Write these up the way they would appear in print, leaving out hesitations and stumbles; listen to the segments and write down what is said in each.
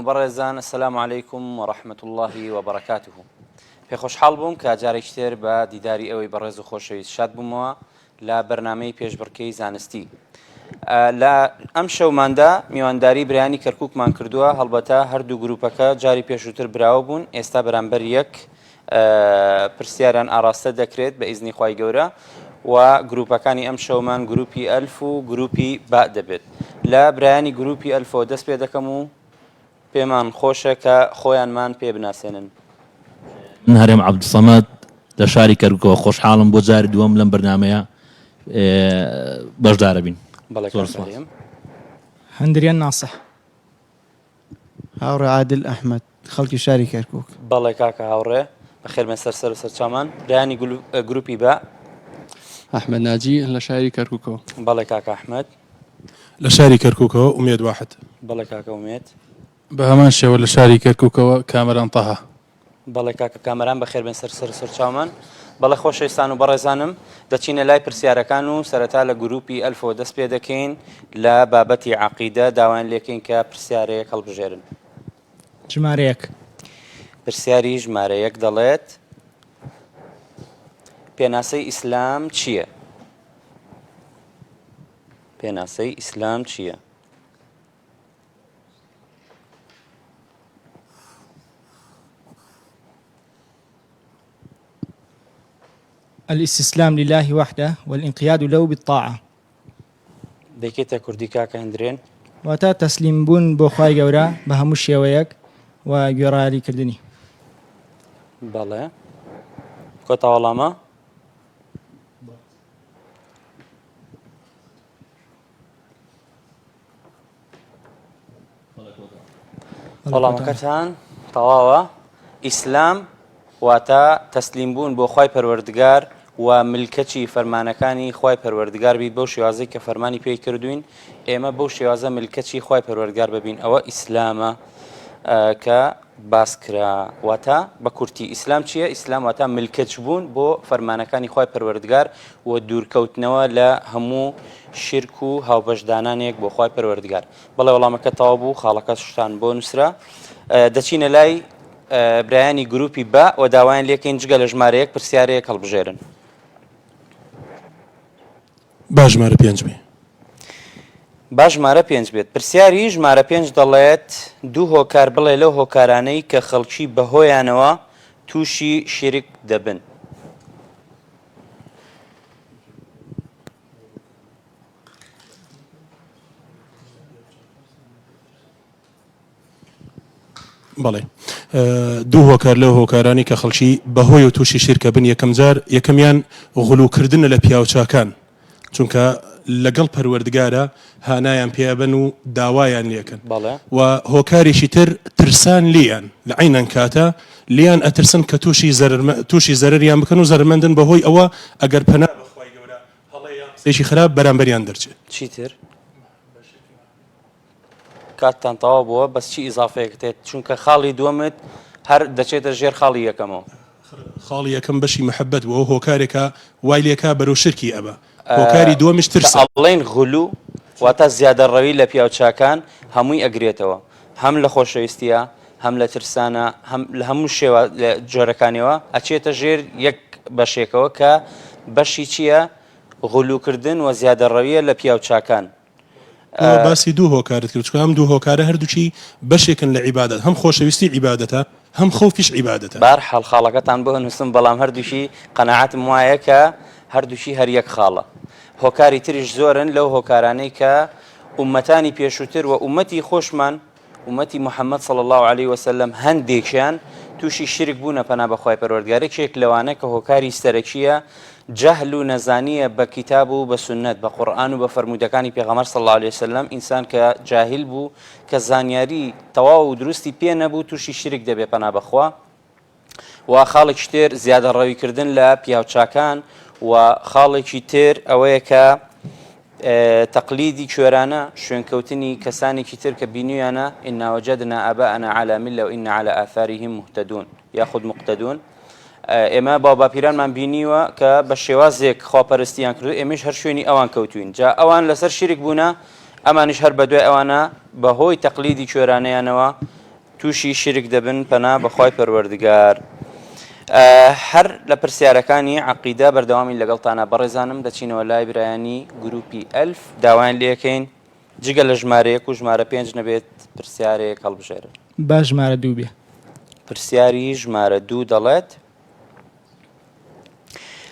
بەڕێزان السلام علیکم وەڕەحمەت الله وبەرەکاتوه. پێخۆشحاڵ بووم کە جارێکی تر بە دیداری ئەوەی بەڕێز و خۆشەویست شاد بوومەوە لە بەرنامەی پێشبڕکێی زانستی. لە ئەم شەوماندا میوانداری برایانی کەرکووکمان کردووە، هەڵبەتە هەردوو گروپەکە جاری پێشووتر براوە بوون، ئێستا بەرامبەر یەک پرسیاران ئاراستە دەکرێت بە ئیزنی خوای گەورە و گروپەکانی ئەم شەومان گروپی ئەلف و گروپی با دەبێت. لە برایانی گروپی ئەلفەوە دەست پێ دەکەم و پێمان خۆشە کە خۆیانمان پێ بناسێنن. من هەرێم عەبدوسەمەد لە شاری کەرکووکەوە خۆشحاڵم بۆ جاری دووەم لەم بەرنامەیە بەشدارە بین. هەندریان ناسح. هاوڕێ عادل ئەحمەد خەڵکی شاری کەرکووک. بەڵێ کاکە هاوڕێ بەخێرمە سەر سەرچامان. برایانی گروپی با ئەحمەد ناجی لە شاری کەرکووکەوە. بەڵێ کاکە ئەحمەد لە شاری کەرکووکەوە ئومێد واحد. بەڵێ کاکە ئومێد بە هەمان شێوە لە شاری کەرکووکەوە کامەران تەها. بەڵێ کاکە کامەران بەخێربێن سەرچاومان. بەڵێ خۆشەویستان و بەڕێزانم دەچینە لای پرسیارەکان و سەرەتا لە گروپی ئەلفەوە دەست پێ دەکەین لە بابەتی عەقیدە داوایان لێکەین کە پرسیارەیەک هەڵبژێرن. ژمارەیەک. پرسیاری ژمارەیەک دەڵێت پێناسەی ئیسلام چییە؟ پێناسەی ئیسلام چییە؟ الاستسلام لله وحده والانقياد له بالطاعة. دەیکێتە کوردی کاکە هەندرێن؟ واتە تەسلیم بوون بۆ خوای گەورە بە هەموو شێوەیەک و گوێڕایەڵیکردنی. بەڵێ کۆتا وەڵامە؟ وەڵامەکەتان تەواوە. ئیسلام واتە تەسلیم بوون بۆ خوای پەروەردگار و ملکەچی فەرمانەکانی خوای پەروەردگار بیت بەو شێوازەی کە فەرمانی پێی کردوین، ئێمە بەو شێوازە ملکەچی خوای پەروەردگار ببین. ئەوە ئیسلامە کە باسکرا. واتە بە کورتی ئیسلام چییە؟ ئیسلام واتە ملکەچ بوون بۆ فەرمانەکانی خوای پەروەردگار و دوورکەوتنەوە لە هەموو شرک و هاوبەشدانانێک بۆ خوای پەروەردگار. بەڵێ وەڵامەکە تەواو بوو، خاڵەکە شتان بۆ نووسرا. دەچینە لای برایانی گروپی با و داوایان لێکەین جگە لە ژمارەیەک پرسیارەیەک هەڵبژێرن. با ژمارە 5 بێ. با ژمارە 5 بێت. پرسیاری ژمارە 5 دەڵێت دوو هۆکار بڵێ لەو هۆکارانەی کە خەڵکی بەهۆیانەوە تووشی شیرک دەبن. بەڵێ دوو هۆکار لەو هۆکارانی کە خەڵکی بەهۆی و تووشی شیرکە بن. یەکەم جار یەکەمیان غولوکردنە لە پیاوچاکان، چونکە لەگەڵ پەروەردگارە هانایان پێبن و داوایان لێکن. و هۆکاریشی تر ترسان لیان لە عینەن کاتە لیان ئەترسن کە تووشی زەرریان بکەن و زەرمەندن بەهۆی ئەوە ئەگەر پەنا بەخوای گەورە هەڵەیە سێشی خراپ بەرامبەریان دەرچێت. چیتر؟ کاتتان تەواو بووە، بەس چی ئیزافەیەک دێت؟ چونکە خاڵی دووەمت هەر دەچێتە ژێر خاڵی یەکەمەوە. خاڵی یەکەم بەشی مەحەبەت بووە، هۆکارێکە وای لێکا بەرەو شرکی ئەبە. هۆکاری دووەمیش ترسە. ئەڵێن غولو واتە زیادەڕەوی لە پیاوچاکان هەمووی ئەگرێتەوە، هەم لە خۆشەویستیە، هەم لە ترسانە، هەم لە هەموو شێوە لە جۆرەکانیەوە ئەچێتە ژێر یەک بەشێکەوە کە بەشی چییە؟ غولوکردن و زیادەڕەویە لە پیاوچاکان. باسی دوو هۆکارت کرد، چکە ئەم دوو هۆکارە هەردووچی بەشێکن لە عیبادەت، هەم خۆشەویستی عیبادەتە، هەم خەوفیش عیبادەتە. بەرحاڵ خاڵەکەتان بۆ نووسم، بەڵام هەردووشی قەناعەتم وایە کە هەردووشی هەر یەک خاڵە. هۆکاری تریش زۆرن لەو هۆکارانەی کە ئومەتانی پێشووتر و ئومەتی خۆشمان ئومەتی محەممەد صلی الله عليه وسلم هەندێکیان تووشی شرک بوونە پەنا بەخوای پەروەردگارێکێک لەوانە کە هۆکاری سەرەکیە جەهل و نەزانیە بە کتاب و بە سنت، بە قورئان و بە فەرمودەکانی پێغەمبەر صلی الله عليه وسلم. ئینسان کە جاهل بوو کە زانیاری تەواو و دروستی پێ نەبوو تووشی شرک دەبێ پەنا بەخوا. و خاڵێکی تر زیادەڕەویکردن لە پیاوچاکان و خاڵێکی تر ئەوەیە کە تەقلیدی کوێرانە، شوێنکەوتنی کەسانێکی تر کە بینیویانە ئینا وەجەدنا ئاباءنا عەلی ملة و ئینا عەلی ئاثارهم مهتدون یاخود مقتدون. ئێمە باوباپیرانمان بینیوە کە بە شێوازێک خواپەرستیان کردو، ئێمەش هەر شوێنی ئەوان کەوتوین. جا ئەوان لەسەر شیرک بوونە، ئەمانش هەر بەدوای ئەوانە بەهۆی تەقلیدی کوێرانەیانەوە تووشی شرک دەبن پەنا بەخوای پەروەردگار. هەر لە پرسیارەکانی عەقیدە بەردەوامی لەگەڵتانە بەڕێزانم دەچینەوە لای برایانی گروپی ئەلف داوایان لێکەین جگە لە ژمارەیەک و ژمارە 5 نەبێت پرسیارێک هەڵبژێرن. با ژمارە 2 بێ. پرسیاری ژمارە 2 دەڵێت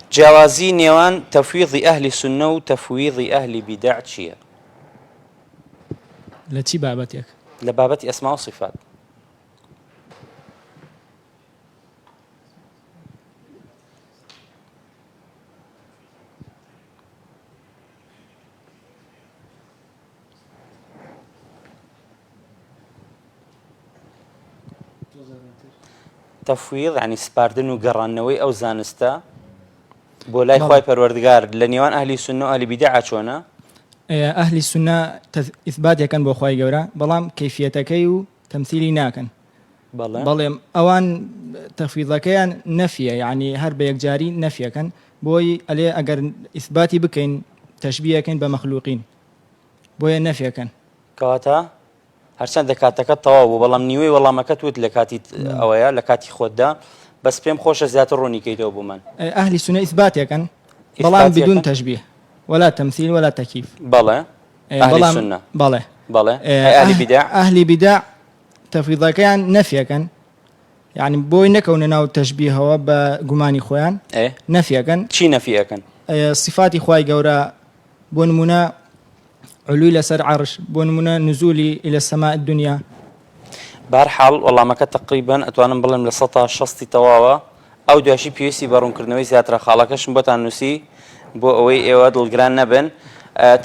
جیاوازی نێوان تەفویضی ئەهلی سونە و تەفویضی ئەهلی بیدع چییە؟ لە چی بابەتێک؟ لە بابەتی ئەسما و صیفات. تەفویض یعنی سپاردن و گەڕانەوەی ئەو زانستە بۆ لای خوای پەروەردگار لە نێوان ئەهلی سونە و ئەهلی بیدع چۆنە؟ ئەهلی سونە ئیثباتێکەن بۆ خوای گەورە بەڵام کەیفیەتەکەی و تەمثیلی ناکەن. بەڵێم ئەوان تەفویضەکەیان نەفیە یعنی هەر بە یەکجاری نەفیەکەن بۆی ئەلێ ئەگەر ئیثباتی بکەین تەشبیهەکەین بە مەخلوقین بۆیە نەفیەکەن. کەواتە هەرچەندە کاتەکە تەواو بوو بەڵام نیوەی وەڵامەکەت وت لە کاتی ئەوەیە لە کاتی خۆتدا بەس پێم خۆشە زیاتر ڕوونیکەیتەوە بۆمان. ئەهلی سونە ئیثباتێکەن بەڵام بدون تەشبیه ولا تمثيل ولا تكييف. بەڵێ ئەهلی سونە بەڵێ بەڵێ ئەهلی بیدع ئەهلی بیدع تەفویضەکەیان نەفیەکەن یعنی بۆی نەکەونە ناو تەشبیهەوە بە گومانی خۆیان نەفیەکەن. چی نەفیەکەن؟ صفاتی خوای گەورە بۆ نمونە علووی لەسەر عەرش بۆ نمونە نزولی إلى السماء الدنيا. بەرحاڵ وەڵامەکە تقریبەن ئەتوانم بڵێم لە 160 تەواوە ئەو دواشی پێویستی بەڕوونکردنەوەی زیاترە خاڵەکەشم بۆتان نووسی بۆ ئەوەی ئێوە دڵگران نەبن.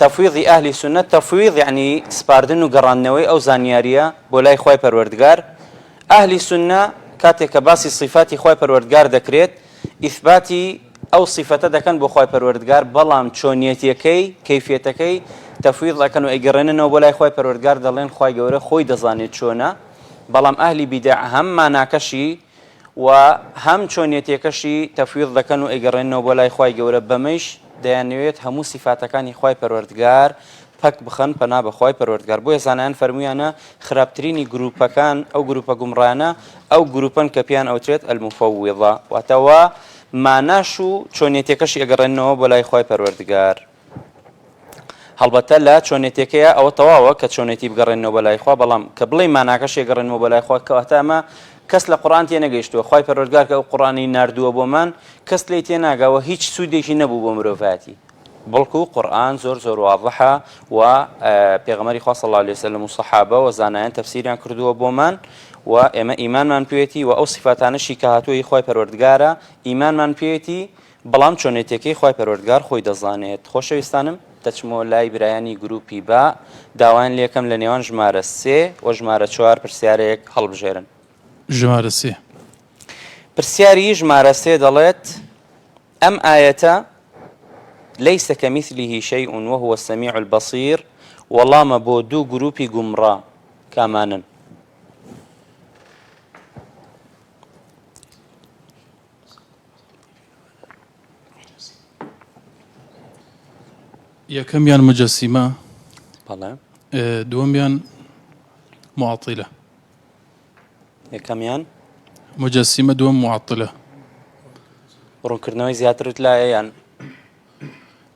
تەفویضی ئەهلی سونە تەفویض یعنی سپاردن و گەڕاندنەوەی ئەو زانیاریە بۆ لای خوای پەروەردگار. ئەهلی سونە کاتێک کە باسی صیفاتی خوای پەروەردگار دەکرێت ئیثباتی ئەو صیفەتە دەکەن بۆ خوای پەروەردگار بەڵام چۆنیەتیەکەی کەیفیەتەکەی تەفویض دەکەن و ئەیگەڕێننەوە بۆ لای خوای پەروەردگار دەڵێن خوای گەورە خۆی دەزانێت چۆنە. بەڵام ئەهلی بیدع هەم ماناکەشی و هەم چۆنیەتیەکەشی تەفویض دەکەن و ئەیگەڕێنەوە بۆ لای خوای گەورە بەمەش دەیانەوێت هەموو سیفاتەکانی خوای پەروەردگار پەک بخەن پەنا بە خوای پەروەردگار. بۆیە زانایان فەرموویانە خراپترینی گروپەکان ئەو گروپە گومڕانە ئەو گروپن کە پێیان ئەوترێت ئەلموفەویضە واتەوە ماناش و چۆنیەتیەکەشی ئەگەڕێنەوە بۆ لای خوای پەروەردگار. هەڵبەتە لە چۆنێتێکەیە ئەوە تەواوە کە چۆنێتی بگەڕێنەوە بەلای خوا بەڵام کە بڵێ ماناکەشێ گەڕێنەوە بەلای خوا کەواتە ئەمە کەس لە قورئان تێ نەگەیشتووە خوای پەروەردگار کە ئەو قورئانی ناردووە بۆمان کەس لێی تێ ناگاوە هیچ سوودێکی نەبوو بۆ مرۆڤایەتی بەڵکو قورئان زۆر زۆر واضحە و پێغەمبەری خوا صلی الله علیه وسلم و سەحابە و زانایان تەفسیریان کردووە بۆمان و ئێمە ئیمانمان پێوێتی و ئەو سیفاتانەشی کە هاتووی خوای پەروەردگارە ئیمانمان پێوێتی بەڵام چۆنێتێکەی خوای پەروەردگار خۆی دەزانێت. خۆشەویستانم دەچمەوە لای برایانی گروپی با داوایان لێکەم لە نێوان ژمارە 3 و ژمارە 4 پرسیارێک هەڵبژێرن. ژمارە 3 پرسیاری ژمارە 3 دەڵێت ئەم ئاەتە ليس كمثله شيء وهو السميع البصير وەڵامە بۆ دوو گروپی گومڕا کامانن؟ یەکەمیان مجەسیمە دووەمیان معطلة. یەکەمیان مجەسیمە دووەم معطلة. ڕوونکردنەوەی زیاترت لایەیان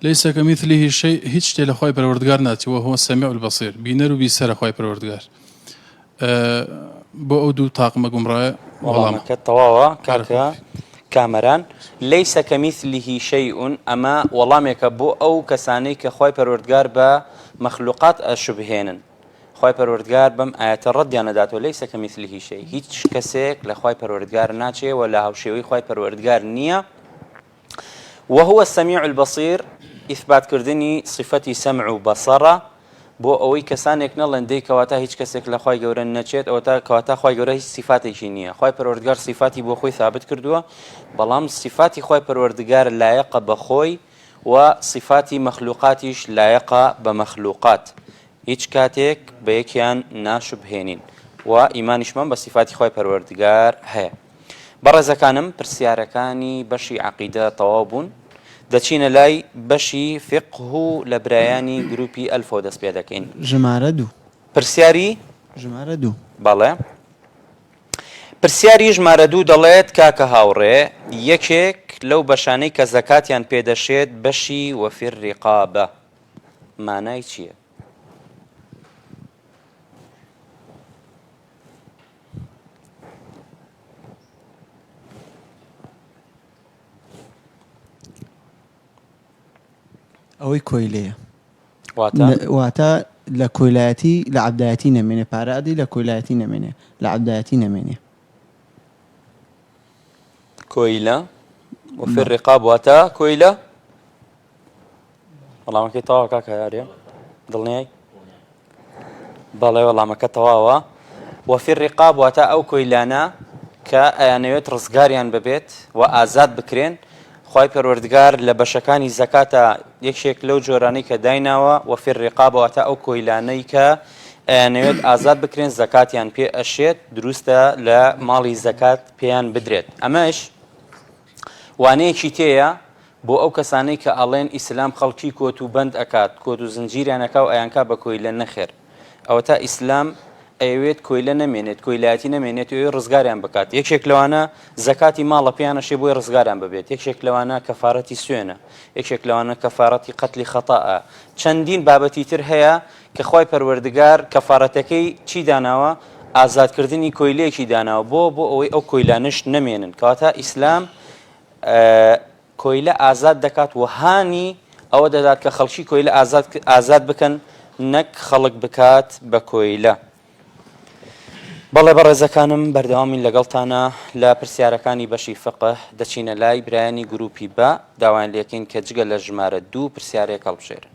ليس كمثله شيء هیچ شتێ لە خوای پەروەردگار ناتی وهو السميع البصير بینەر و بیسەرە خوای پەروەردگار. بۆ ئەو دوو تاقمە گومڕایە وەڵامەکە تەواوە کاکە کامەران. ليس كمثله شيء ئەمە وەڵامێکە بۆ ئەو کەسانەی کە خوای پەروەردگار بە مەخلوقات ئەشبهێنن. خوای پەروەردگار بەم ئاەتە ڕەدیان نەداتوە ليس كمثله شيء هیچ کەسێک لە خوای پەروەردگار ناچێ و لە هاوشێوەی خوای پەروەردگار نییە. وهو السميع البصير ئیثباتکردنی صفەتی سەمع و بەسەڕە بۆ ئەوەی کەسانێک نەڵێن دەی کەواتە هیچ کەسێک لە خوای گەورە نەچێت ئەوە کەواتە خوای گەورە هیچ صفاتێکی نییە. خوای پەروەردگار صفاتی بۆ خۆی ثابت کردووە بەڵام صفاتی خوای پەروەردگار لایەقە بە خۆی و صفاتی مەخلوقاتیش لایەقە بە مەخلوقات هیچ کاتێک بە یەکیان ناشبهێنین و ئیمانیشمان بە صفاتی خوای پەروەردگار هەیە. بەڕێزەکانم پرسیارەکانی بەشی عەقیدە تەواو بوون دەچینە لای بەشی فقه و لە برایانی گروپی ئەلفۆ دەست پێ دەکەین. ژمارە 2 پرسیاری ژمارە 2 بەڵێ پرسیاری ژمارە 2 دەڵێت کاکە هاوڕێ یەکێک لەو بەشانەی کە زەکاتیان پێدەشێت بەشی وەفی الرقابە مانای چییە؟ ئەوەی کۆیلەیە واتە واتە لە کۆیلایەتی لە عەبدایەتی نەمێنێ پارەدی لە کۆیلایەتی نەمێنێ لە عەبدایەتی نەمێنێ کۆیلە وەفی الرقاب واتە کۆیلە وەڵامەکەی تەواوە کاکە یاریە دڵنیای بەڵێ وەڵامەکە تەواوە وەفی الرقاب واتە ئەو کۆیلانە کە ئەیانەوێت ڕزگاریان ببێت و ئازاد بکرێن خی پەروەردگار لە بەشەکانی زەکاتە یەکێک لەو جۆرانەی کە دایناوە وەفی الرقاب واتە ئەو کۆیلانەی کە ئەیانەوێت ئازاد بکرێن زەکاتیان پێ ئەشێت دروستە لە ماڵی زەکات پێیان بدرێت ئەمەش وانەیەکی تێیە بۆ ئەو کەسانەی کە ئەڵێن ئیسلام خەڵکی کۆت و بەند ئەکات کۆت و زنجیریانەکە و ئەیانکا بە کۆیلە نەخێر ئەوە تا ئیسلام ئەوێت کۆیلە نەمێنێت کۆیلایەتی نەمێنێت و ڕزگاریان بکات یەکێک لەوانە زەکاتی ماڵە پێیانەشێ بۆی ڕزگاریان ببێت یەکێک لەوانە کەفارەتی سوێنە یەکێک لەوانە کەفارەتی قەتلی خەتەئە چەندین بابەتی تر هەیە کە خی پەروەردگار کەفارەتەکەی چی داناوە ئازادکردنی کۆیلەیەکی داناوە بۆ ئەوەی ئەو کۆیلانش نەمێنن کەواتە ئیسلام کۆیلە ئازاد دەکات و هانی ئەوە دەدات کە خەڵکی کۆیلە ئازاد بکەن نەک خەڵک بکات بە کۆیلە بەڵێ بەڕێزەکانم بەردەوامین لەگەڵتانە لە پرسیارەکانی بەشی فقه دەچینە لای برایانی گروپی بە داوایان لێکین کە جگە لە ژمارە 2 پرسیارێک هەڵبژێرن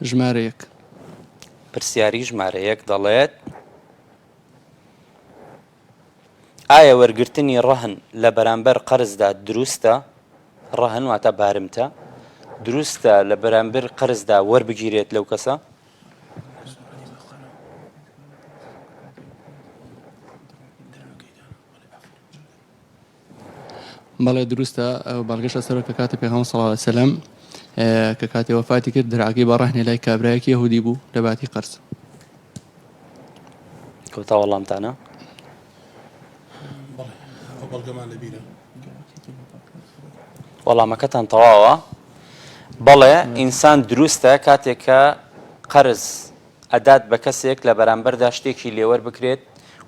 ژمارە 1 پرسیاری ژمارە 1 دەڵێت ئایا وەرگرتنی ڕەهن لە بەرامبەر قەرزدا دروستە ڕەهن واتە بارمتە دروستە لە بەرامبەر قەرزدا وەربگیرێت لەو کەسە بەڵێ دروستە بەڵگەشە سەر کە کاتە پێغەمبەر صلی الله علیه و سلم کە کاتی وەفاتی کرد دراگەی بەڕەهنێ لای کابرایەکی یەهودی بوو لە باتی قەرز کەوتا وەڵامتانە وەڵامەکەتان تەواوە بەڵێ ئینسان دروستە کاتێککە قەرز ئەدات بە کەسێک لە بەرامبەردا شتێکی لێوەر بکرێت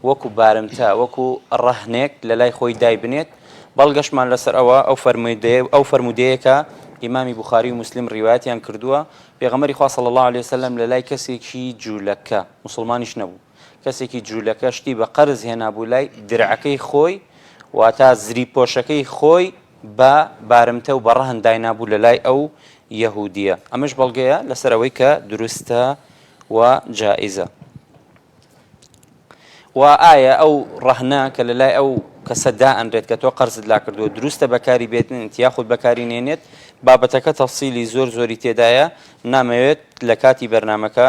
وەکو بارمتە وەکو ڕەهنێک لە لای خۆی دای بنێت بەڵگەشمان لەسەر ئەوە ئەو فەرمودەیەکە ئیمامی بوخاری و مسلم ڕیوایەتیان کردووە پێغەمبەری خوا صلی الله علیه وسلم لە لای کەسێکی جوولەکە مسلمانیش نەبوو کەسێکی جوولەکە شتی بە قەرز هێنابوو لای درعەکەی خۆی واتە زری پۆشەکەی خۆی بە بارمتە و بە ڕەهن داینابوو لە لای ئەو یەهودیە ئەمەش بەڵگەیە لەسەر ئەوەی کە دروستە و جائزە و ئایا ئەو ڕەهنە کە لە لای ئەو کەسەدا ئەنرێت کە تۆ قەرزت لا کردووە دروستە بەکاری بێتن یاخود بەکاری نێنێت بابەتەکە تەفسیلی زۆری تێدایە نامەوێت لە کاتی بەرنامەکە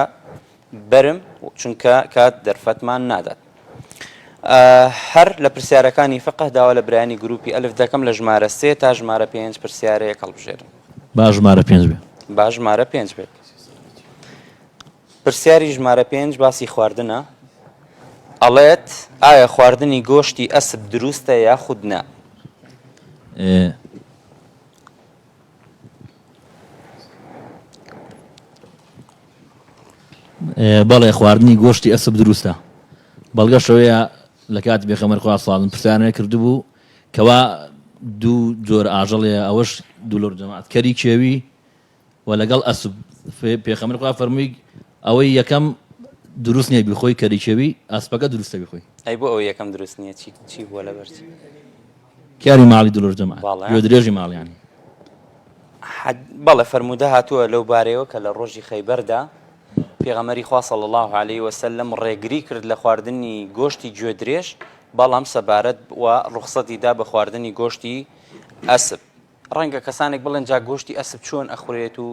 بەرم چونکە کات دەرفەتمان نادات هەر لە پرسیارەکانی فقه داوا لە برایانی گروپی ئەلف دەکەم لە ژمارە 3 تا ژمارە 5 پرسیارەیە هەڵبژێرن با ژمارە 5 بێ با ژمارە 5 بێت پرسیاری ژمارە 5 باسی خواردنە ئەڵێت ئایا خواردنی گۆشتی ئەسب دروستە یاخود نا بەڵێ خواردنی گۆشتی ئەسب دروستە بەڵگەشەوەیە لە کاتی پێغەمبەر خوا ساڵن پرسیارانە کردبوو کەوا دوو جۆر ئاژەڵێ ئەوەش دوولۆر جەماعەتکەری کێوی و لەگەڵ ئەسب پێغەمبەر خوا فەرمووی ئەوەی یەکەم دروست نییە بیخۆی کەریکێوی ئەسپەکە دروستە بیخۆی ئەی بۆ ئەو یەکەم دروست نییە چی بووە لە بەرچی کاری ماڵی دوولۆر جەماعەت گوێ درێژی ماڵیانی بەڵێ فەرموودە هاتووە لەو بارەیەوە کە لە ڕۆژی خەیبەردا پێغەمبەری خوا صلی الله علیه وسلم ڕێگری کرد لە خواردنی گۆشتی گوێ درێژ بەڵام سەبارەت و ڕوخسەتی دا بە خواردنی گۆشتی ئەسب ڕەنگە کەسانێک بڵێن جا گۆشتی ئەسب چۆن ئەخورێت و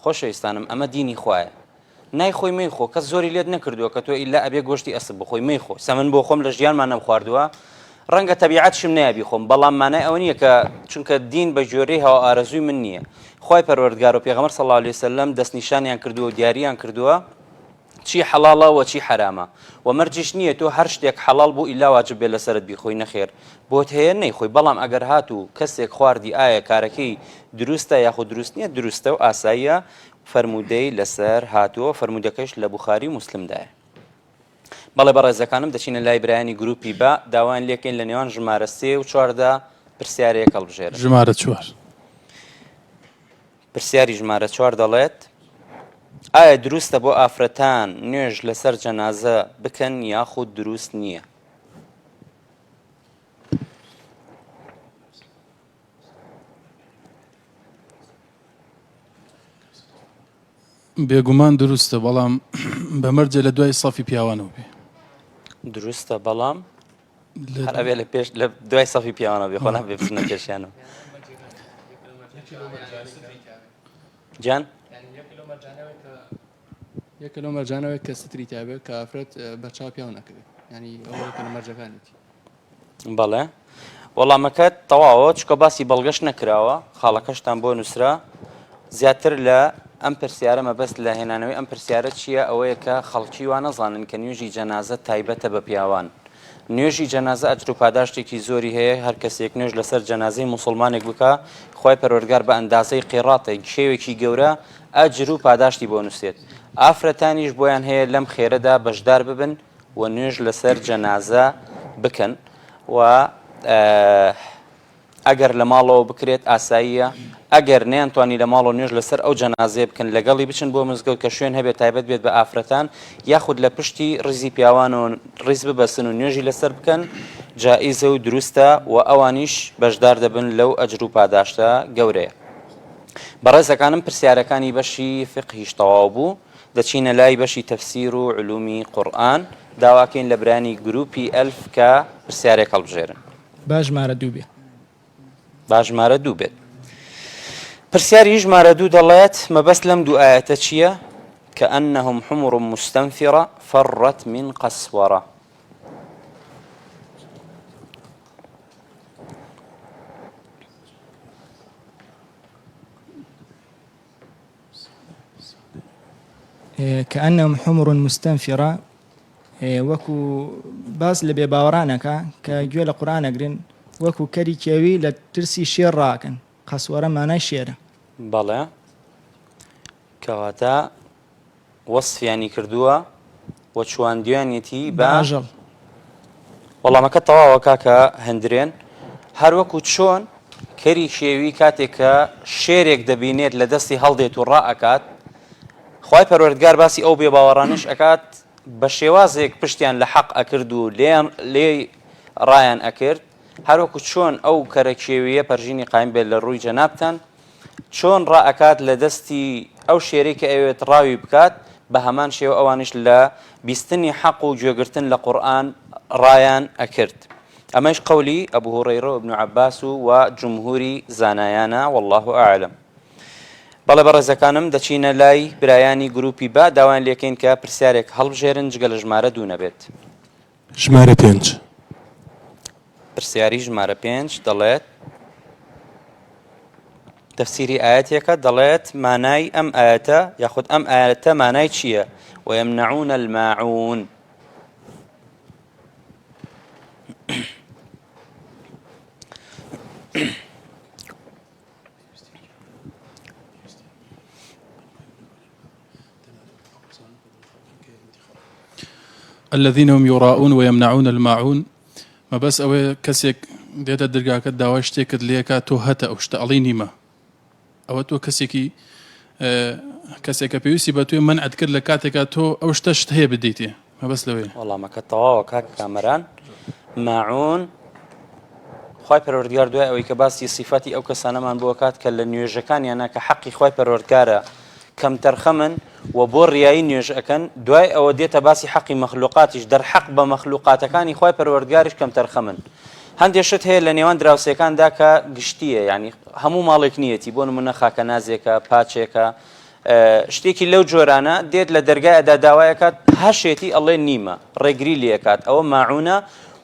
خۆشەویستانم ئەمە دینی خوایە نایخۆی مەیخۆ کەس زۆری لێت نەکردووە کە تۆ ئیلا ئەبێ گۆشتی ئەسب بخۆی مەیخۆ سەمن بۆ خۆم لە ژیانمان نەم خواردووە ڕەنگە تەبیعەتشم نایبی خۆم بەڵام مانای ئەوە نییە کە چونکە دین بە جۆرەی هەوا ئارەزووی من نییە خی پەروەردگار و پێغەمبەر صلی الله علیه وسلم دەستنیشانیان کردووە و دیارییان کردووە چی حەڵاڵە و چی حرامە و مەرجیش نییە تۆ هەر شتێک حەڵاڵ بوو ئیلا واجب بێ لەسەرت بیخۆی نەخێر بۆت هەیە نەیخۆی بەڵام ئەگەر هاتوو کەسێک خواردی ئایا کارەکەی دروستە یاخود دروست نییە دروستە و ئاساییە فەرمودەی لەسەر هاتووە فەرمودەکەش لە بوخاری موسلمدایە بەڵێ بەڕێزەکانم دەچینە لای برایانی گروپی بە داوان لێکەین لە نێوان ژمارە 3 و 4 پرسیارەیە هەڵبژێرن ژمارە 4 پرسیاری ژمارە 4 دەڵێت ئایا دروستە بۆ ئافرەتان نوێژ لەسەر جەنازە بکەن یاخود دروست نییە بێگومان دروستە بەڵام بەمەرجە لە دوای سەفی پیاوانەوە بێ دروستە بەڵام هەرەبێ لە پێش لە دوای سەفی پیاوانە بێ خۆ نابێ بچنە پێشیانەوە جان یەک لەو مەرجانەوەی کە ستری تابێت کە ئافرەت بە چاو پیاو نەکەوێت ینی ئەوەیە کە لە مەرجەکانێتی بەڵێ وەڵامەکەت تەواوە چکە باسی بەڵگەشت نەکراوە خاڵەکەشتان بۆ نووسرا زیاتر لە ئەم پرسیارە مەبەست لە هێنانەوەی ئەم پرسیارە چییە ئەوەیە کە خەڵکی وا نەزانن کە نوێژی جەنازە تایبەتە بە پیاوان نوێژی جەنازە ئەجر و پاداشتێکی زۆری هەیە هەر کەسێک نوێژ لەسەر جەنازەی موسڵمانێک بکە خۆی پەروەردگار بە ئەندازەی قیڕاتێک شێوێکی گەورە ئەجر و پاداشتی بۆ نووسێت ئافرەتانیش بۆیان هەیە لەم خێرەدا بەشدار ببن و نوێژ لەسەر جەنازە بکەن و ئەگەر لە ماڵەوە بکرێت ئاساییە ئەگەر نەیانتوانی لە ماڵەوە نوێژ لەسەر ئەو جەنازەیە بکەن لەگەڵی بچن بۆ مزگەوت کە شوێن هەبێت تایبەت بێت بە ئافرەتان یاخود لە پشتی ڕیزی پیاوانەوە ڕیز ببەسن و نوێژی لەسەر بکەن جائیزە و دروستە و ئەوانیش بەشدار دەبن لەو ئەجر و پاداشتە گەورەیە بەڕێزەکانم پرسیارەکانی بەشی فقهیش تەواو بوو دەچینە لای بەشی تەفسیر و علومی قورئان داواکەین لە برانی گروپی ئەلف کە پرسیارێک هەڵبژێرن با ژمارە 2 بێ با ژمارە 2 بێت پرسیاری ژمارە 2 دەڵێت مەبەست لەم دوو ئاەتە چییە كأنهم حمر مستنفرة فرت من قسورة كأنهم حمر مستنفرة وەکو باس لە بێباوەڕانەکە کە گوێ لە قورئان ئەگرن وەکو کەری کێوی لە ترسی شێر ڕاکەن قەسوەرە مانای شێرە بەڵێ کەواتە وەصفیانی کردووە و چواندویانێتی بە ئاژەڵ وەڵامەکە تەواوە کاکە هەندرێن هەروەکو چۆن کەری شێوی کاتێک کە شێرێک دەبینێت لە دەستی هەڵدێت و ڕائەکات خوای پەروەردگار باسی ئەو بێباوەڕانش ئەکات بە شێوازێک پشتیان لە حەق ئەکرد و لێ ڕایان ئەکرد هەروەکو چۆن ئەو کەرەکێویە پەرژینی قایم بێت لە ڕووی جەنابتان چۆن ڕائەکات لە دەستی ئەو شێرەی کە ئەوێت ڕاوی بکات بە هەمان شێوە ئەوانش لە بیستنی حەق و گوێگرتن لە قورئان ڕایان ئەکرد ئەمەش قەولی ئەبو هورەیرە و ابن عەباس و جمهوری زانایانە والله ئاعلم بەڵێ بەڕێزەکانم دەچینە لای برایانی گروپی با داوان لێکەین کە پرسیارێک هەڵبژێرن جگە لە ژمارە 2 نەبێت ژمارە 5 پرسیاری ژمارە 5 دەڵێت تەفسیری ئاەتێکە دەڵێت مانای ئەم ئاەتە یاخود ئەم ئاەتە مانای چییە ويمنعون الماعون الذين هم يراءون ويمنعون الماعون ما بس أو كسيك ديتا درجة كده واشتي كد ليكا تو هتا أو شتعلي نيمة أو تو كسيكي كسيك بيوسي بتوي منعت كد لكاتك تو أو شتشت هي بديتي ما بس لوي والله ما كتواوە کاک کامەران ماعون خوای پەروەردگار دوای ئەوەی کە باسی صفاتی ئەو کەسانەمان بۆ کات کە لە نوێژەکانیانە کە حەقی خوای پەروەردگارە کەم تەرخەمن و بۆ ڕیایی نوێژ ئەکەن دوای ئەوە دێتە باسی حەقی مەخلوقاتیش دەرحەق بە مەخلوقاتەکانی خوای پەروەردگاریش کەم تەرخەمن هەندێک شت هەیە لە نێوان دراوسەکاندا کە گشتیە یعنی هەموو ماڵێک نیەتی بۆ نمونە خاکە نازێکە پاچێکە شتێکی لەو جۆرانە دێت لە دەرگایەدا داوایەکات هەشێتی ئەڵێ نیمە ڕێگری لێکات ئەوە ماعونە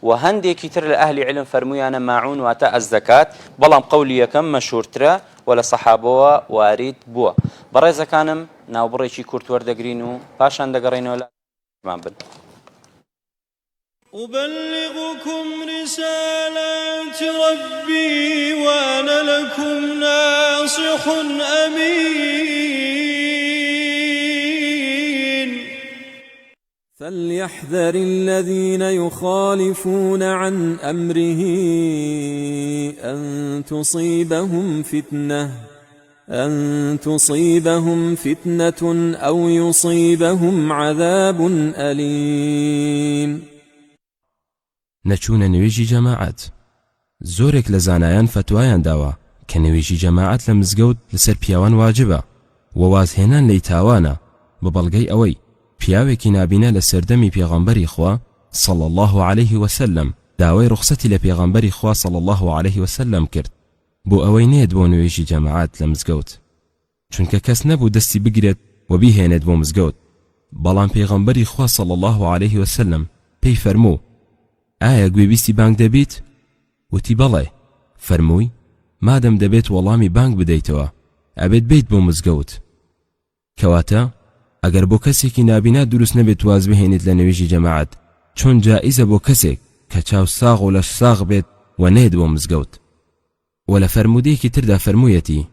و هەندێکی تر لە ئەهلی علم فەرمویانە ماعون واتە ئەزدەکات بەڵام قەولی یەکەم مەشهورترە و لە سەحابەوە وارد بووە بەڕێزەکانم ناوبڕێکی کورت وەردەگرین و پاشان دەگەڕێنەوە من بن أبلغكم رسالات ربي وأنا لكم ناصح أمين فليحذر الذين يخالفون عن أمره أن تصيبهم فتنة أو يصيبهم عذاب أليم. نەچوونە نوێژی جەماعەت. زۆرێک لە زانایان فتوایان داوە کە نوێژی جەماعەت لە مزگەوت لەسەر پیاوان واجبە و وازهێنان لی تاوانە بە بەڵگەی ئەوەی پیاوێکی نابینە لە سەردەمی پێغەمبەری خوا صلى الله عليه وسلم داوای ڕوخسەتی لە پێغەمبەری خوا صلى الله عليه وسلم کرد بۆ ئەوەی نێت بۆ نوێژی جەماعەت لە مزگەوت، چونکە کەس نەبوو دەستی بگرێت و بیهێنێت بۆ مزگەوت. بەڵام پێغەمبەری خوا صلى الله عليه وسلم پێی فەرموو: ئایا گوێبیستی بانگ دەبیت؟ وتی بەڵێ. فەرمووی: مادەم دەبێت وەڵامی بانگ بدەیتەوە ئەبێت بیت بۆ مزگەوت. کەواتە ئەگەر بۆ کەسێکی نابینا دروست نەبێت واز بهێنیت لە نوێژی جەماعەت، چۆن جائیزە بۆ کەسێک کە چاو ساغ و لەش ساغ بێت و نێت بۆ مزگەوت. و لە فەرمودەیەکی تردا فەرموویەتی: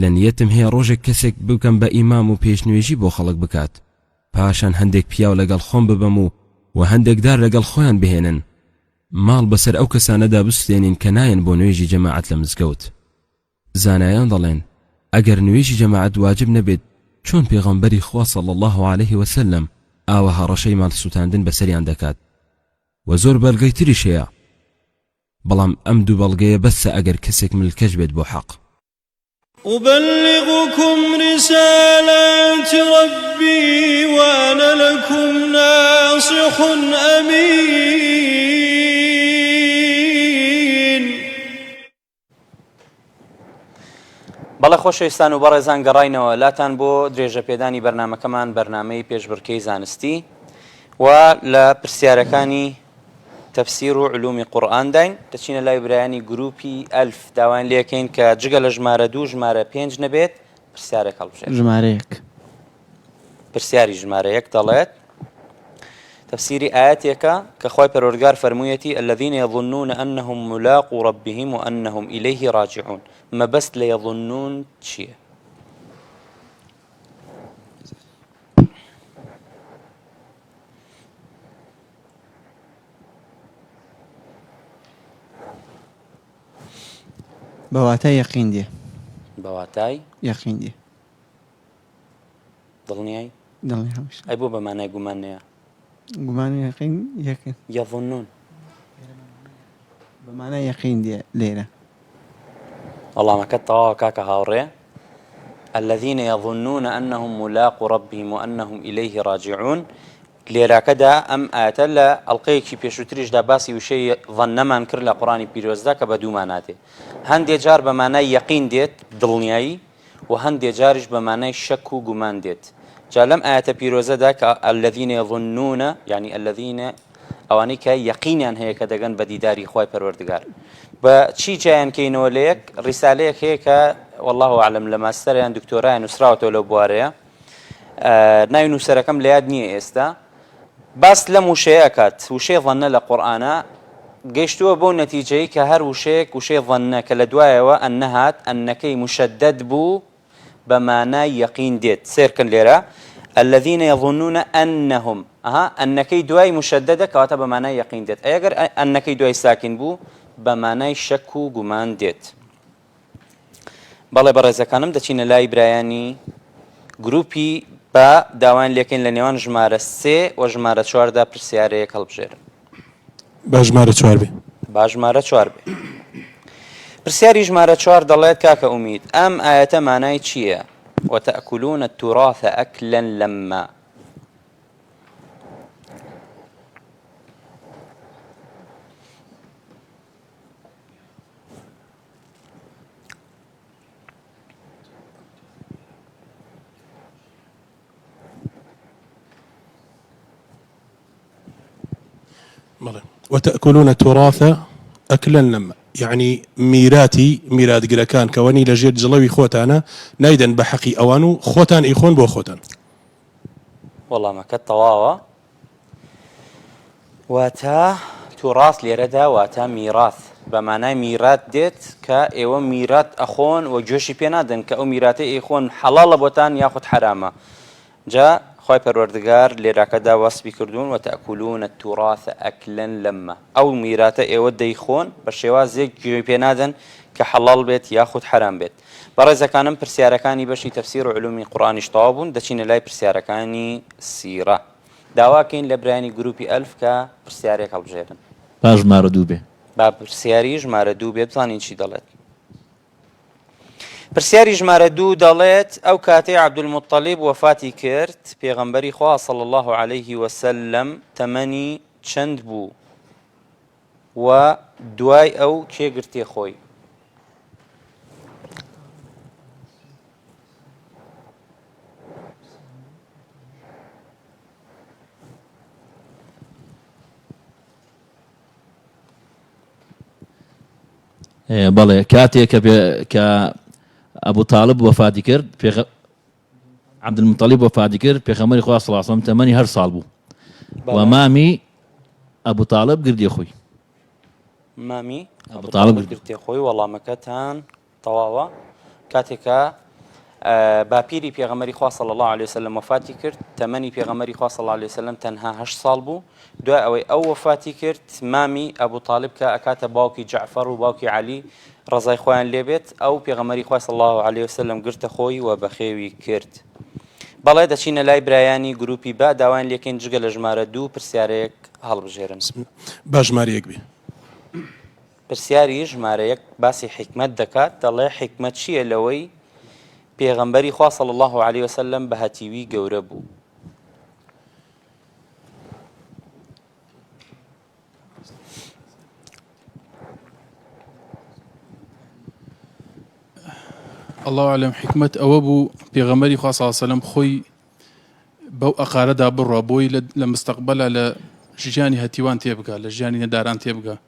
لە نیەتم هەیە ڕۆژێک کەسێک بکەم بە ئیمام و پێشنوێژی بۆ خەڵک بکات، پاشان هەندێک پیاو لەگەڵ خۆم ببەم و هەندێک دار لەگەڵ خۆیان بهێنن، ماڵ بەسەر ئەو کەسانەدا بستێنین کە نایەن بۆ نوێژی جەماعەت لە مزگەوت. زانایان دەڵێن ئەگەر نوێژی جەماعەت واجب نەبێت، چۆن پێغەمبەری خوا صلی الله عليه وسلم ئاوە هەڕەشەی ماڵ سوتاندن بەسەریان دەکات؟ و زۆر بەڵگەی تریش هەیە، بەڵام ئەم دوو بەڵگەیە بەسە ئەگەر کەسێک ملکەش بێت بۆ حەق. أبلغكم رسالات ربي وأنا لكم ناصح أمين. بەڵێ خۆشەویستان و بەڕێزان گەڕاینەوە لاتان بۆ درێژە پێدانی بەرنامەکەمان، بەرنامەی پێشبڕکێی زانستی و لە پرسیارەکانی تەفسیر و علومی قورئان داین. دەچینە لای برایانی گروپی ئەلف داوایان لێکەین کە جگە لە ژمارە 2 ژمارە 5 نەبێت پرسیارێک هەڵبژێت. ژمارەیەک پرسیاری ژمارە 1 دەڵێت تفسيري آياتك كخوي پروردگار فرمويتي الذين يظنون أنهم ملاقو ربهم وأنهم إليه راجعون. ما بس ليظنون شيء بواتای یقین دی بواتای یقین دی ضلني همش أي بو بمعنى قمانية گمان یقین یقین يظنون بمعنى یقین دی ليلة والله ما كتوا كاكا هاوري الذين يظنون أنهم ملاقو ربهم وأنهم إليه راجعون. لێرا کەدا ئەم ئاەتە لە ئەڵلقەیەکی پێشووتریشدا باسی وشەی ظەنەمان کرد لە قوڕانی پیرۆزدا کە بە دوومان ناتێ. هەندێک جار بە مانای یەقین دێت دڵنیایی و هەندێک جاریش بە مانای شەک و گومان دێت. جا لەم ئاەتە پیرۆزەدا کە الذين يظنون يعني الذين ئەوانەی کە یەقینیان هەیە کە دەگەن بە دیداری خوای پەروەردگار. بە چی جایان کەینەوە لە یەک ڕیسالەیەک هەیە کە والله ئەعلەم لە ماستەریان دکتۆرایان نووسراوەتەوە لەو بوارەیە، ناوی نووسەرەکەم لە یاد نییە ئێستا، باس لەم وشەیە ئەکات وشەی ظەنە لە قورئانە گەیشتووە بۆ نەتیجەی کە هەر وشەیەک وشەی ظەنە کە لە دوایەوە ئەنەهات ئەنەکەی مشەدەد بوو بە مانای یەقین دێت. سێرکن لێرە الذين يظنون أنهم ئەنەکەی دوای مشەدەدە کەواتە بە مانای یەقین دێت. ئەگەر ئەنەکەی دوای ساکن بوو بە مانای شەک و گومان دێت. بەڵێ بەڕێزەکانم دەچینە لای برایانی گروپی با داوان لێکەین لە نێوان ژمارە 3 و ژمارە 4دا پرسیارەیەک هەڵبژێرن. با ژمارە 4 بێ. با ژمارە 4 بێ. پرسیاری ژمارە 4 دەڵێت کاکە ئومید ئەم ئاەتە مانای چییە؟ وتأكلون التراث أكلا لما. وتأكلون التراث أكلا لما يعني ميراتي ميرات قلكان كواني لجير جلوي خوتانا نايدن بحقي أوانو خوتان إيخون بو خوتان والله ما كالطواوة واتە تووڕاست لێرەدا واتە میراث بەمانای میرات دێت کە ئێوە میرات ئەخۆن و گوێشی پێ نادەن کە ئەو میراتە ئێخۆن حەڵاڵە بۆتان یاخود حرامە جا خۆی پەروەردگار لێراکەدا وەسبی کردوون و تەکولونە تووڕاثە ئەکلەن لەممە ئەو میراتە ئێوە دەیخۆن بە شێوازێک گوێ پێ نادەن کە حەڵاڵ بێت یاخود حرام بێت بەڕێزەکانم پرسیارەکانی بەشی تەفسیر و علومی قورئانیش تەواو بوون دەچینە لای پرسیارەکانی سیرە داواکەین لە برایانی گروپی ئەلف کە پرسیارێک هەڵبژێرن باش ژمارە دوو بێ با پرسیاری ژمارە دوو بێ بزانین چی دەڵێت پرسیاری ژمارە دوو دەڵێت ئەو کاتەی عەبدولموطەلیب وەفاتی کرد پێغەمبەری خوا صلی الله عليه وسلم تەمەنی چەند بوو و دوای ئەو کێ گرتێ خۆی بەڵێ کاتێک کە ئەبوو تاالب وەفاتی کرد عەبدولموطەلیب وەفاتی کرد پێغەمبەری خوا صلی الله علیه وسلم تەمەنی هەر ساڵ بوو و مامی ئەبوو تاالب گردی خۆی مامی ئەبوو تاالب گرتێ خۆی وەڵامەکەتان تەواوە کاتێکە باپیری پێغەمبەری خوا صلی الله عليه وسلم وەفاتی کرد تەمەنی پێغەمبەری خوا صلی الله عليه وسلم تەنها 8 ساڵ بوو دوای ئەوەی ئەو وەفاتی کرد مامی ئەبوو تاالب کە ئەکاتە باوکی جەعفەر و باوکی عەلی ڕزای خۆیان لێبێت ئەو پێغەمبەری خوا صلی الله عليه وسلم گرتە خۆی و بەخێوی کرد بەڵێ دەچینە لای برایانی گروپی با داوایان لێکەین جگە لە ژمارە دوو پرسیارەیەک هەڵبژێرن با ژمارەیەک بێ پرسیاری ژمارەیەک باسی حکمت دەکات دەڵێ حکمت چییە لەوەی پێغەمبەری خوا صلی الله عليه وسلم بە هەتیوی گەورە بوو الله أعلم حكمة أوابو بيغمري خاصة صلى الله عليه وسلم خوي بو أقاردا برا بوي لمستقبلها لجياني هتيوان تيبقى لجياني نداران تيبقى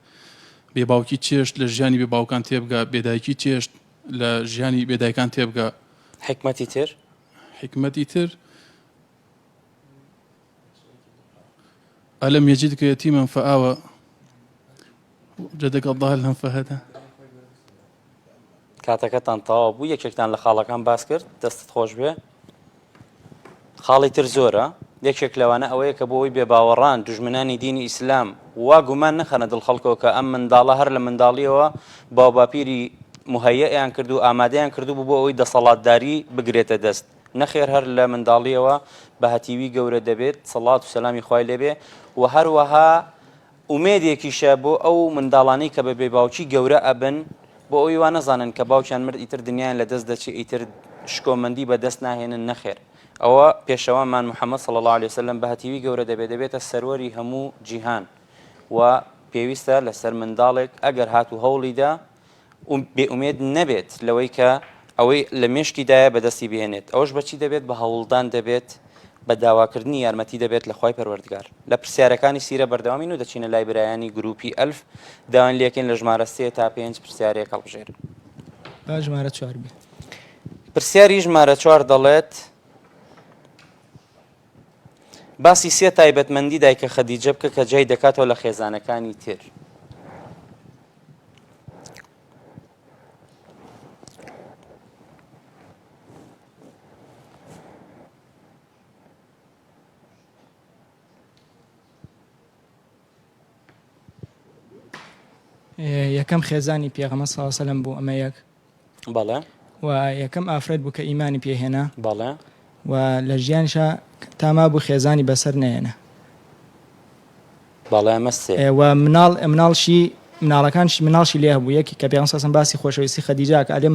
بيباوكي تيشت لجياني بيباوكان تيبقى بيدايكي تيشت لجياني بيدايكان تيبقى حكمتي تر حكمتي تر ألم يجدك يتيما فآوى جدك الضال فهدى کاتەکەتان تەواو بوو یەکێکتان لە خاڵەکان باس کرد دەستت خۆش بێ خاڵی تر زۆرە یەکێک لەوانە ئەوەیە کە بۆەوەی بێباوەڕان دوژمنانی دینی ئیسلام وا گومان نەخەنە دڵ خەڵکەوە کە ئەم منداڵە هەر لە منداڵیەوە باوباپیری مهەیەیان کرد و ئامادەیان کردو بوو بۆ ئەوەی دەسەڵاتداری بگرێتە دەست نەخێر هەر لە منداڵیەوە بە هەتیوی گەورە دەبێت سەڵات و سەلامی خوای لێبێ و هەروەها ئومێدێکیشە بۆ ئەو منداڵانەی کە بە بێباوکی گەورە ئەبن بۆ ئەوی وا نەزانن کە باوکیان مرد ئیتر دنیایان لە دەست دەچێت ئیتر شکۆمەندی بە دەست ناهێنن نەخێر ئەوە پێشەوامان محەممەد صلی الله عليه وسلم بە هەتیوی گەورە دەبێتە سەروەری هەموو جیهان و پێویستە لەسەر منداڵێک ئەگەر هاتوو هەوڵیدا بێئومێد نەبێت لەوەی کە ئەوەی لە مێشکیدایە بەدەستی بهێنێت ئەوش بەچی دەبێت بە هەوڵدان دەبێت بە داواکردنی یارمەتی دەبێت لە خوای پەروەردگار لە پرسیارەکانی سیرە بەردەوامین و دەچینە لای برایانی گروپی ئەلف داوان لێکن لە ژمارە 3 تا 5 پرسیارێک هەڵبژێرن با ژمارە 4 بێ پرسیاری ژمارە 4 دەڵێت باسی 3 تایبەتمەندی دایکە خەدیجە بکە کە جای دەکاتەوە لە خێزانەکانی تر یەکەم خێزانی پێغەمبەر صلی الله علیه و سلم بوو ئەمە یەک بەڵێ و یەکەم ئافرەت بوو کە ئیمانی پێهێنا بەڵێ و لە ژیانشا تاما بوو خێزانی بەسەر نێنە بەڵێ ئەمە سێ و مناڵشی لێ هەبوو یەکی کە پێغەمبەر صلی الله علیه و سلم باسی خۆشەویستی خەدیجە کە ئەلێ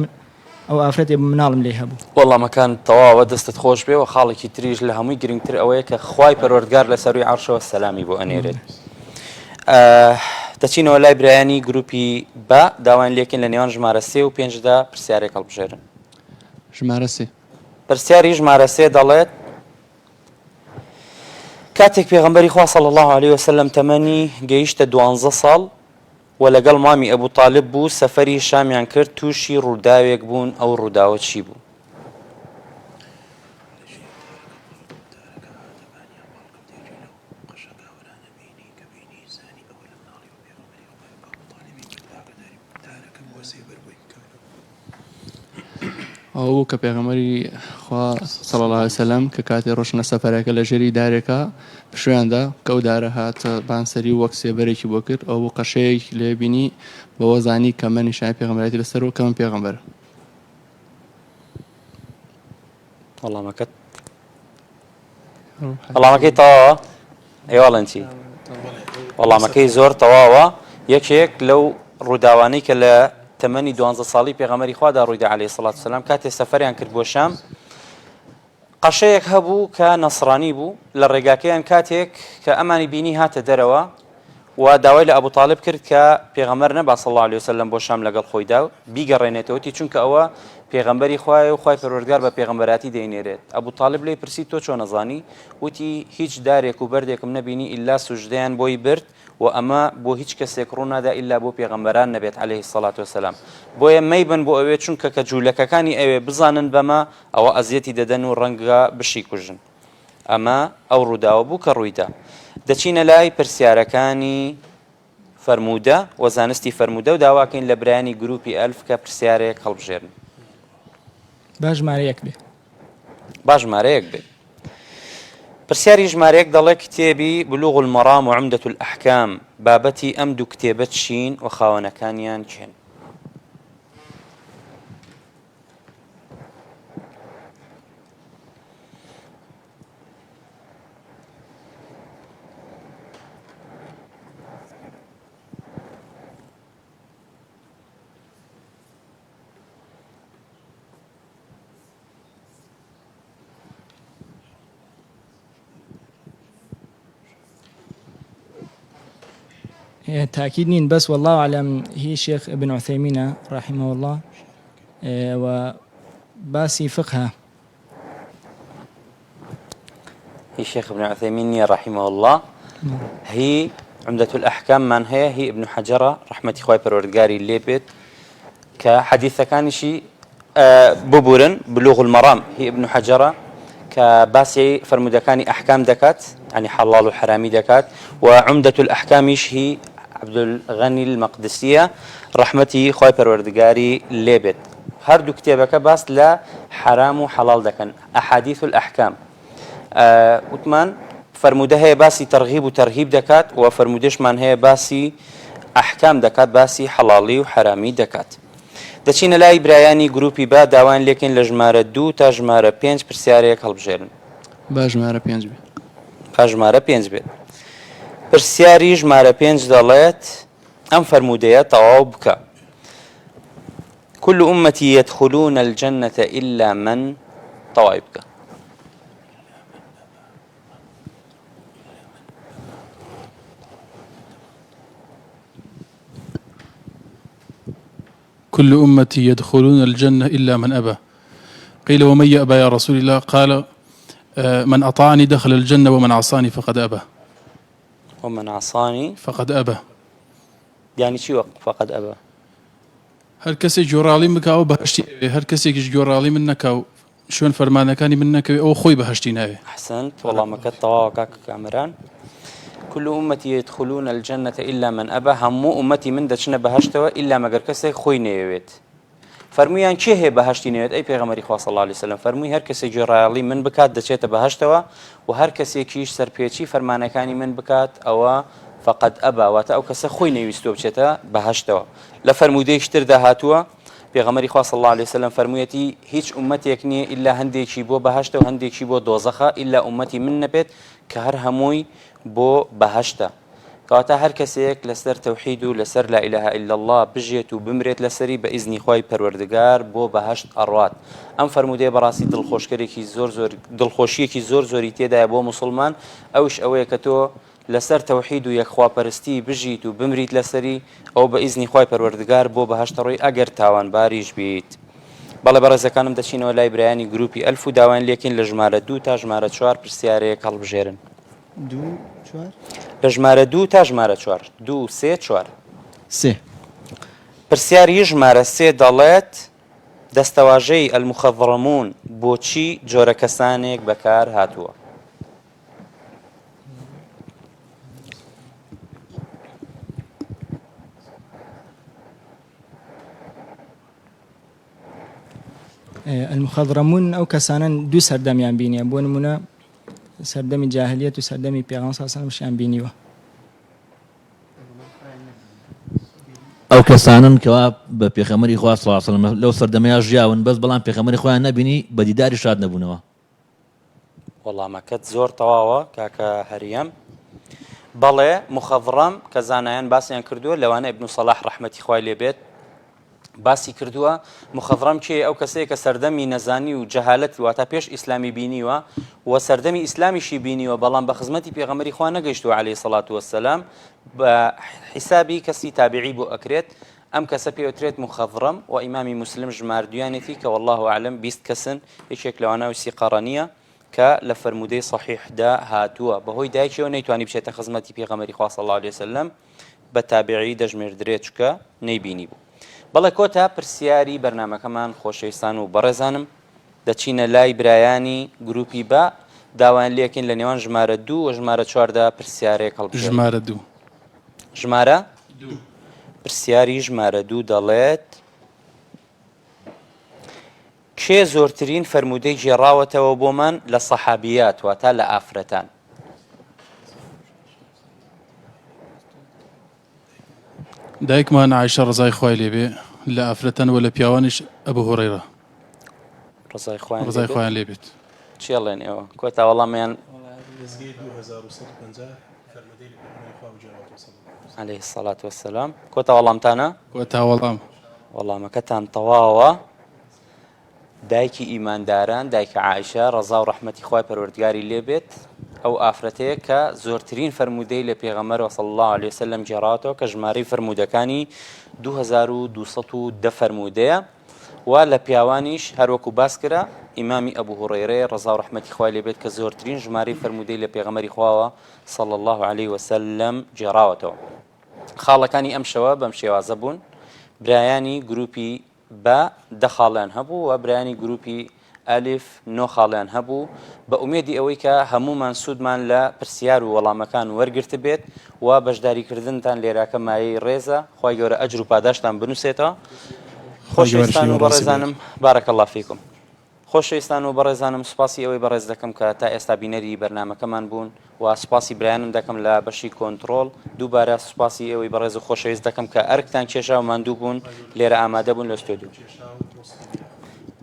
ئەو ئافرەتێ مناڵم لێ هەبوو وەڵامەکان تەواوە دەستت خۆش بێ و خاڵێکی تریش لە هەمووی گرنگتر ئەوەیە کە خوای پەروەردگار لە سەروی عەرشەوە سەلامی بۆ ئەنێرێت دەچینەوە لای برایانی گروپی با داوایان لێکن لە نێوان ژمارە 3 و 5دا پرسیارێک هەڵبژێرن ژمارە 3 پرسیاری ژمارە 3 دەڵێت کاتێک پێغەمبەری خوا صلی الله عليه وسلم تەمەنی گەیشتە 12 ساڵ و لەگەڵ مامی ئەبوو تاالب بوو سەفەری شامیان کرد تووشی ڕووداوێک بوون ئەو ڕووداوە چی بوو ئەو کە پێغەمبەری خوا صلی الله علیه وسلم کە کاتێ ڕۆشنە سەفەرەکە لە ژێری دارێکە پشویاندا کە ئەو دارە هاتە بانسەری وەک سێبەرێکی بۆ کرد ئەو بوو قەشەیەک لێ بینی بەوە زانی کە من نیشانەی پێغەمبەرەتی لەسەر و کە من پێغەمبەرم. وەڵامەکەی تەواوە ئێوەڵەنچی وەڵامەکەی زۆر تەواوە. یەکێک لەو ڕووداوانەی کە لە تەمەنی 12 ساڵی پێغەمبەری خوادا ڕوویدا عەلەیهی سەڵات وسەلام کاتێ سەفەریان کرد بۆ شام قەشەیەک هەبوو کە نەسڕانی بوو لە ڕێگاکەیان کاتێک کە ئەمانی بینی هاتە دەرەوە و داوای لە ئەبوو تاالب کرد کە پێغەمبەر نەبا صلی الله علیه وسلم بۆ شام لەگەڵ خۆیدا و بیگەڕێنێتەوەتی چونکە ئەوە پێغەمبەری خوایە و خوای پەروەردگار بە پێغەمبەراتی دەینێرێت. ئەبوو تاالب لێی پرسی تۆ چۆن نەزانی؟ وتی هیچ دارێک و بەردێکم نەبینی ئیلا سوژدەیان بۆی برد و ئەمە بۆ هیچ کەسێک ڕوو نادا ئیلا بۆ پێغەمبەران نەبێت عەلەیهی سەڵات وسەلام. بۆیە مەیبن بۆ ئەوێ چونکە کە جوولەکەکانی ئەوێ بزانن بەمە ئەوە ئەزیەتی دەدەن و ڕەنگە بشی کوژن. ئەمە ئەو ڕووداوە بوو کە ڕوویدا. دەچینە لای پرسیارەکانی فەرموودە و زانستی فەرموودە و داواکەین لە برایانی گروپی ئەلف کە پرسیارێک هەڵبژێرن. باش ژمارەیەک بێ. باش ژمارەیەک بێ. پرسیاری ژمارەیەک دەڵێ کتێبی بلوغ المەرام و عومدەة الأحکام بابەتی ئەم دوو کتێبە چین و خاوەنەکانیان چێن؟ تأكيد نين بس والله أعلم هي شيخ ابن عثيمين رحمه الله وباسي فقهها هي شيخ ابن عثيمين رحمه الله. هي عمدة الأحكام من هي ابن حجر رحمة خوي پروردگاری لێبێت کە حەدیثەکانیشی ببورن. بلوغ المرام هي ابن حجر کە باسی فرمودەکانی ئەحکام دەکات يعني حلال و حرامی دەکات و عمدة الأحكامش هي عبد الغني المقدسية رحمتي خوي پروردگاری لێبێت. هەردوو کتێبەکە باس لە حرام و حەڵال دەکەن ئەحادیث الأحكام. وتمان فرموودە هەیە باسی تەرغیب و تەرهیب دەکات و فرموودەشمان هەیە باسی ئەحکام دەکات باسی حەڵاڵی و حرامی دەکات. دەچینە لای برایانی گروپی با داوان لێکن لە ژمارە 2 تا ژمارە 5 پرسیارێک هەڵبژێرن. با ژمارە 5 بێت. با ژمارە 5 بێت. پرسیاری ژمارە 5 دەڵێت ئەم فرموودەیە تەواو بکە. كل أمتي يدخلون الجنة إلا من تەواوی بکە. كل أمتي يدخلون الجنة إلا من أبى. قيل ومن يأبى يا رسول الله؟ قال من أطاعني دخل الجنة ومن عصاني فقد أبى. ومن عصاني فقد أبى يعني شي وقت فقد أبى؟ هر کەسێک گۆڕاڵی بکە ئەو بەهشتی ئەوێ، هەر کەسێکیش گۆڕاڵی من نەکا و شوێن فەرمانەکانی من نەکەوێ ئەو خۆی بەهشتی ناوێ. أحسنت وەڵامەکەت تەواوە کاک کامران. كل أمتي يدخلون الجنة إلا من أبى. همو أمتي من دەچنە بەهشتەوە إلا مەگەر کەسێک خۆی نەیەوێت. فەرموویان چێ هەیە بەهشتی نەوێت؟ ئەی پێغەمبەری خوا صلی الله علیه وسلم فەرمووی هەر کەسێک گۆڕاڵی من بکات دەچێتە بەهشتەوە و هەر کەسێکیش سەرپێچی فەرمانەکانی من بکات ئەوە فقد أبى واتە ئەو کەسە خۆی نەویستۆ بچێتە بەهشتەوە. لە فەرموودەیەکی تردا هاتووە پێغەمبەری خوا صلی الله علیه وسلم فەرموویەتی هیچ ئومەتێک نییە ئیلا هەندێکی بۆ بەهشتە و هەندێکی بۆ دۆزەخە ئیلا ئومەتی من نەبێت کە هەر هەمووی بۆ بەهشتە. کەواتە هەر کەسێک لەسەر تەوحید و لەسەر لا إله إلا الله بژێت و بمرێت لەسەری بە ئیزنی خوای پەروەردگار بۆ بەهشت ئەڕوات. ئەم فەرموودەیە بەڕاستی دڵخۆشکەرێکی زۆر دڵخۆشیەکی زۆر زۆری تێدایە بۆ موسڵمان. ئەوش ئەوەیە کە تۆ لەسەر تەوحید و یەکخواپەرستی بژیت و بمریت لەسەری ئەو بە ئیزنی خوای پەروەردگار بۆ بەهشت ڕۆی ئەگەر تاوانباریش بیت. بەڵێ بەڕێزەکانم دەچینەوە لای برایانی گروپی ئەلف و داوان لێکین لە ژمارە 2 تا ژمارە 4 پرسیارەیەک هەڵبژێرن. 2 4 لە ژمارە 2 تا ژمارە 4 2 3 4 3 پرسیاری ژمارە 3 دەڵێت دەستەواژەی المخەضڕەمون بۆچی جۆرە کەسانێک بەکار هاتووە؟ المخضرمون ئەو کەسانن دوو سەردەمیان بینیە بۆ نمونە سەردەمی جاهلیەت و سەردەمی پێغەمبەر صلی الله علیه و سلم بینیوە ئەو کەسانن کەوا بە پێغەمبەری خوا صلی الله علیه و سلم لەو سەردەمەیە ژیاون بەس بەڵام پێغەمبەری خۆیان نەبینی بە دیداری شاد نەبوونەوە. وەڵامەکەت زۆر تەواوە کاکە هەریەم. بەڵێ مخەضڕەم کە زانایان باسییان کردووە لەوانە ئیبن سەلاح ڕەحمەتی خوای لێبێت باسی کردووە. مخەضڕەم چێ؟ ئەو کەسەیە کە سەردەمی نەزانی و جەهالەت واتە پێش ئیسلامی بینیوە و سەردەمی ئیسلامیشی بینیوە بەڵام بە خزمەتی پێغەمبەری خوا نەگەیشتووە عەلەیهی سەڵات وەسەلام بە حیسابی کەسی تابعی بۆ ئەکرێت. ئەم کەسە پێوترێت مخەضڕەم و ئیمامی موسلم ژماردویانێتی کە والله ئەعلەم 20 کەسن یەکێک لەوانە وسی قەڕەنیە کە لە فەرمودەی صحیحدا هاتووە بەهۆی دایکیەوە نەیتوانی بچێتە خزمەتی پێغەمبەری خوا صلی الله علیه وسلم بە تابعی دەژمێردرێت چکە نەیبینی بوو. بەڵێ کۆتا پرسیاری بەرنامەکەمان خۆشەویستان و بەڕێزانم دەچینە لای برایانی گروپی بە داوایان لێکین لە نێوان ژمارە 2 و ژمارە 4دا پرسیارێک هەڵبژێن. ژمارە 2 ژمارە 2 پرسیاری ژمارە 2 دەڵێت کێ زۆرترین فەرمودەی گێڕاوەتەوە بۆمان لە سەحابیات واتە لە ئافرەتان؟ دایکمان عایشە ڕزای خوای لێبێ لە ئافرەتەنەوە لە پیاوانیش ئەبو هورەیرە ڕزای خوایان لێبێت. چێڵێن ئێوە کۆتا وەڵامیان عەلەیهی السەڵات وەسەلام کۆتا وەڵامتانە؟ کۆتا وەڵام وەڵامەکەتان تەواوە. دایکی ئیمانداران دایکە عایشە ڕەزا و ڕەحمەتی خوای پەروەردگاری لێبێت ئەو ئافرەتەیە کە زۆرترین فەرمودەی لە پێغەمبەر صلی الله علیه وسلم گێڕاوەتەوە کە ژمارەی فەرمودەکانی 2210 فەرمودەیە و لە پیاوانیش هەروەکو باس کرا ئیمامی ئەبو هورەیرە ڕەزا و ڕەحمەتی خوای لێبێت کە زۆرترین ژمارەی فەرمودەی لە پێغەمبەری خواوە صلی الله علیه وسلم گێڕاوەتەوە. خاڵەکانی ئەم شەوە بەم شێوازە بوون. برایانی گروپی بە 10 خاڵیان هەبوو و برایانی گروپی ئەلیف 9 خاڵیان هەبوو بە ئومێدی ئەوەی کە هەمومان سوودمان لە پرسیار و وەڵامەکان وەرگرت بێت و بەشداریکردنتان لێرەکە مایەی ڕێزە خوای گەورە ئەجر و پاداشتان بنووسێتەوە. خۆشەویستان و بەڕێزانم بارەکە الله فیکم. خۆشەویستان و بەڕێزانم سوپاسی ئەوەی بەڕێز دەکەم کە تا ئێستا بینەری بەرنامەکەمان بوون و سوپاسی برایانم دەکەم لە بەشی کۆنتڕۆڵ دووبارە سوپاسی ئەوەی بەڕێز و خۆشەویست دەکەم کە ئەرکتان کێشا و ماندوو بوون لێرە ئامادە بوون لە ستۆدیۆ.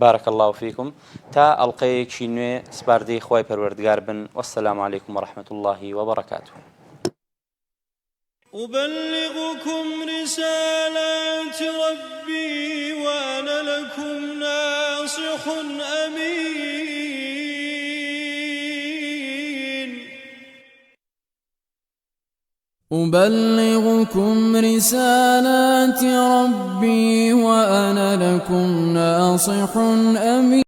بارك الله فيكم تا ئەڵقەیەکی نوێ سپاردەی خوای پەروەردگار بن. والسلام عليكم ورحمة الله وبركاته. أبلغكم رسالات ربي وأنا لكم ناصح أمين. أبلغكم رسالات ربي وأنا لكم ناصح أمين.